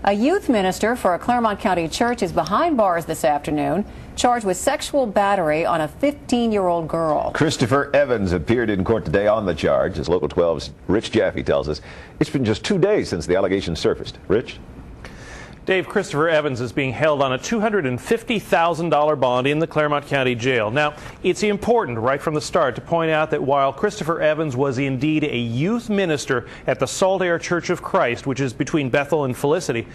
A youth minister for a Clermont County church is behind bars this afternoon, charged with sexual battery on a 15-year-old girl. Christopher Evans appeared in court today on the charge. As Local 12's Rich Jaffe tells us, it's been just 2 days since the allegations surfaced. Rich? Dave, Christopher Evans is being held on a $250,000 bond in the Clermont County Jail. Now, it's important right from the start to point out that while Christopher Evans was indeed a youth minister at the Salt Air Church of Christ, which is between Bethel and Felicity,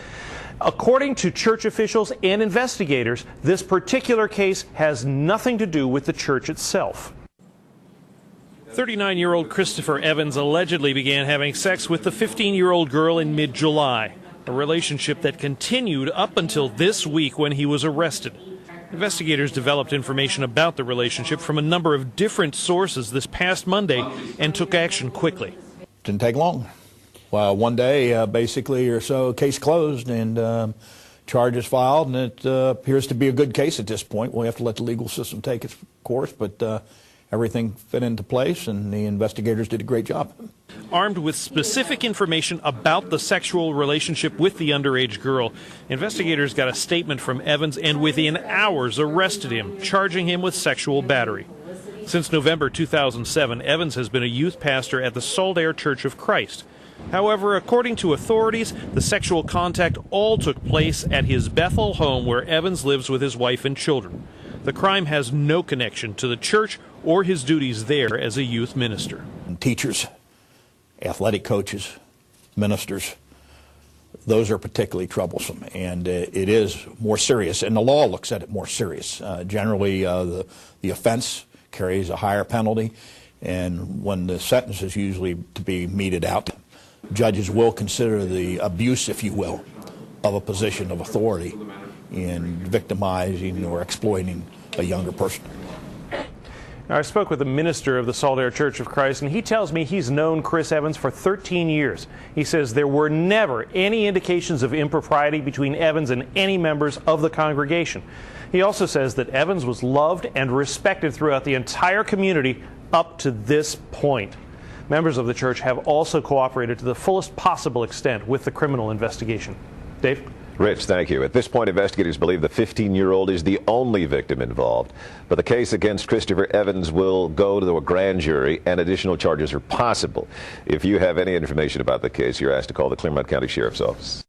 according to church officials and investigators, this particular case has nothing to do with the church itself. 39-year-old Christopher Evans allegedly began having sex with the 15-year-old girl in mid-July. A relationship that continued up until this week when he was arrested. Investigators developed information about the relationship from a number of different sources this past Monday and took action quickly. Didn't take long. Well, one day, basically, or so, case closed and charges filed, and it appears to be a good case at this point. We'll have to let the legal system take its course, but everything fit into place, and the investigators did a great job. Armed with specific information about the sexual relationship with the underage girl, investigators got a statement from Evans and within hours arrested him, charging him with sexual battery. Since November 2007, Evans has been a youth pastor at the Salt Air Church of Christ. However, according to authorities, the sexual contact all took place at his Bethel home where Evans lives with his wife and children. The crime has no connection to the church or his duties there as a youth minister. Teachers, athletic coaches, ministers, those are particularly troublesome, and it is more serious, and the law looks at it more serious. Generally, the offense carries a higher penalty, and when the sentence is usually to be meted out, judges will consider the abuse, if you will, of a position of authority in victimizing or exploiting a younger person. Now, I spoke with the minister of the Salt Air Church of Christ, and he tells me he's known Chris Evans for 13 years. He says there were never any indications of impropriety between Evans and any members of the congregation. He also says that Evans was loved and respected throughout the entire community up to this point. Members of the church have also cooperated to the fullest possible extent with the criminal investigation. Dave? Rich, thank you. At this point, investigators believe the 15-year-old is the only victim involved. But the case against Christopher Evans will go to a grand jury, and additional charges are possible. If you have any information about the case, you're asked to call the Clermont County Sheriff's Office.